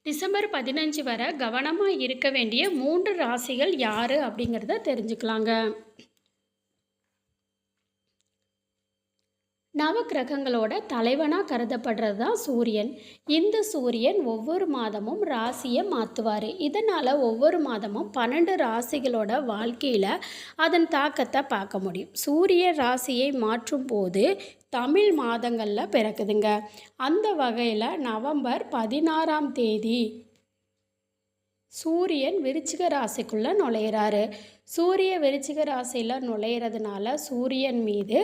December 15 வரை கவனமாக இருக்க வேண்டிய 3 ராசிகள் யார் அப்படிங்கிறத தெரிஞ்சுக்கலாங்க. நவக்கிரகங்களோட தலைவனாக கருதப்படுறது தான் சூரியன். இந்த சூரியன் ஒவ்வொரு மாதமும் ராசியை மாற்றுவார். இதனால் ஒவ்வொரு மாதமும் 12 ராசிகளோட வாழ்க்கையில் அதன் தாக்கத்தை பார்க்க முடியும். சூரிய ராசியை மாற்றும் போது தமிழ் மாதங்களில் பிறக்குதுங்க. அந்த வகையில் நவம்பர் 16ஆம் தேதி சூரியன் விருச்சிக ராசிக்குள்ளே நுழையிறாரு. சூரிய விருச்சிக ராசியில் நுழையிறதுனால சூரியன் மீது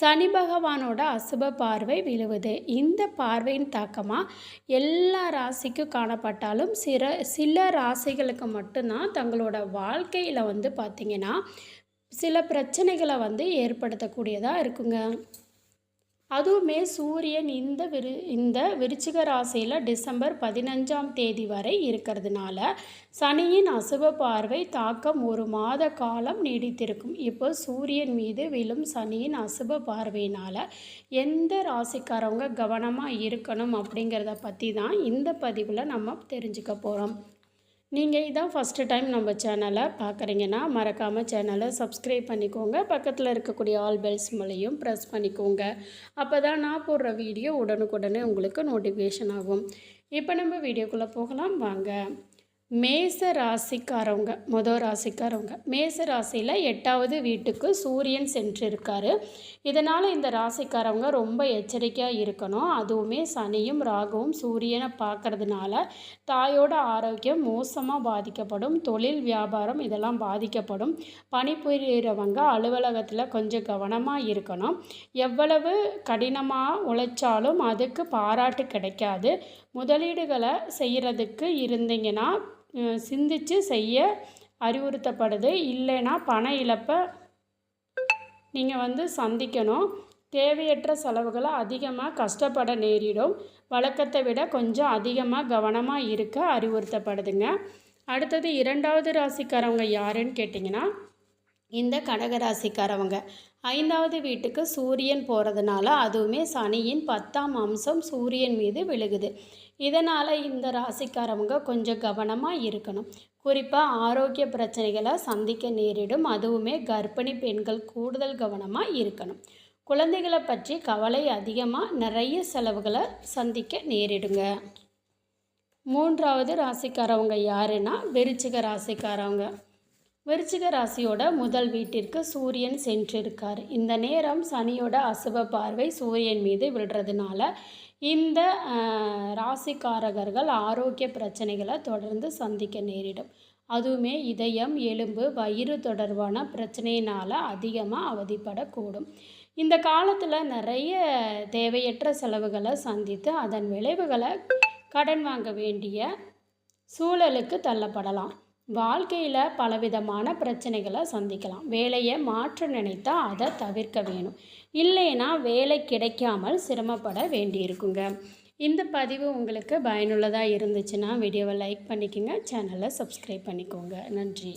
சனி பகவானோட அசுப பார்வை விழுவுது. இந்த பார்வையின் தாக்கமாக எல்லா ராசிக்கும் காணப்பட்டாலும் சில ராசிகளுக்கு மட்டும்தான் தங்களோட வாழ்க்கையில் பார்த்திங்கன்னா சில பிரச்சனைகளை ஏற்படுத்தக்கூடியதாக இருக்குங்க. அதுவுமே சூரியன் இந்த விருச்சிக ராசியில் டிசம்பர் 15ஆம் தேதி வரை இருக்கிறதுனால சனியின் அசுப பார்வை தாக்கம் ஒரு மாத காலம் நீடித்திருக்கும். இப்போ சூரியன் மீது விழும் சனியின் அசுப பார்வையினால் எந்த ராசிக்காரவங்க கவனமாக இருக்கணும் அப்படிங்கிறத பற்றி தான் இந்த பதிவில் நம்ம தெரிஞ்சுக்க போகிறோம். நீங்கள் இதான் ஃபஸ்ட்டு டைம் நம்ம சேனலை பார்க்குறீங்கன்னா மறக்காமல் சேனலை சப்ஸ்கிரைப் பண்ணிக்கோங்க. பக்கத்தில் இருக்கக்கூடிய ஆல் பெல்ஸ் மேலேயும் ப்ரெஸ் பண்ணிக்கோங்க. அப்போ தான் நான் போடுற வீடியோ உடனுக்குடனே உங்களுக்கு நோட்டிஃபிகேஷன் ஆகும். இப்போ நம்ம வீடியோக்குள்ளே போகலாம் வாங்க. மேச ராசிக்காரவங்க மேச ராசியில் 8வது வீட்டுக்கு சூரியன் சென்றிருக்காரு. இதனால் இந்த ராசிக்காரவங்க ரொம்ப எச்சரிக்கையாக இருக்கணும். அதுவுமே சனியும் ராகுவும் சூரியனை பார்க்கறதுனால தாயோட ஆரோக்கியம் மோசமாக பாதிக்கப்படும். தொழில் வியாபாரம் இதெல்லாம் பாதிக்கப்படும். பணிபுரிகிறவங்க அலுவலகத்தில் கொஞ்சம் கவனமாக இருக்கணும். எவ்வளவு கடினமாக உழைச்சாலும் அதுக்கு பாராட்டு கிடைக்காது. முதலீடுகளை செய்கிறதுக்கு இருந்தீங்கன்னா சிந்தித்து செய்ய அறிவுறுத்தப்படுது. இல்லைன்னா பண இழப்பை நீங்கள் சந்திக்கணும். தேவையற்ற செலவுகளை அதிகமாக கஷ்டப்பட நேரிடும். வழக்கத்தை விட கொஞ்சம் அதிகமாக கவனமாக இருக்க அறிவுறுத்தப்படுதுங்க. அடுத்தது 2வது ராசிக்காரவங்க யாருன்னு கேட்டிங்கன்னா இந்த கடகராசிக்காரவங்க 5வது வீட்டுக்கு சூரியன் போகிறதுனால அதுவுமே சனியின் 10ஆம் அம்சம் சூரியன் மீது விழுகுது. இதனால் இந்த ராசிக்காரவங்க கொஞ்சம் கவனமாக இருக்கணும். குறிப்பாக ஆரோக்கிய பிரச்சனைகளை சந்திக்க நேரிடும். அதுவுமே கர்ப்பிணி பெண்கள் கூடுதல் கவனமாக இருக்கணும். குழந்தைகளை பற்றி கவலை அதிகமாக நிறைய செலவுகளை சந்திக்க நேரிடுங்க. 3வது ராசிக்காரவங்க யாருன்னா விருச்சிக ராசிக்காரவங்க. விருச்சிக ராசியோட முதல் வீட்டிற்கு சூரியன் சென்றிருக்கார். இந்த நேரம் சனியோட அசுப பார்வை சூரியன் மீது விழுறதுனால இந்த ராசிக்காரகர்கள் ஆரோக்கிய பிரச்சனைகளை தொடர்ந்து சந்திக்க நேரிடும். அதுவுமே இதயம், எலும்பு, வயிறு தொடர்பான பிரச்சனையினால் அதிகமாக அவதிப்படக்கூடும். இந்த காலத்தில் நிறைய தேவையற்ற செலவுகளை சந்தித்து அதன் விளைவுகளை கடன் வாங்க வேண்டிய சூழலுக்கு தள்ளப்படலாம். வாழ்க்கையில் பலவிதமான பிரச்சனைகளை சந்திக்கலாம். வேலையை மாற்ற நினைத்தா அதை தவிர்க்க வேணும். இல்லைன்னா வேலை கிடைக்காமல் சிரமப்பட வேண்டியிருக்குங்க. இந்த பதிவு உங்களுக்கு பயனுள்ளதாக இருந்துச்சுன்னா வீடியோவை லைக் பண்ணிக்கோங்க. சேனலை சப்ஸ்கிரைப் பண்ணிக்கோங்க. நன்றி.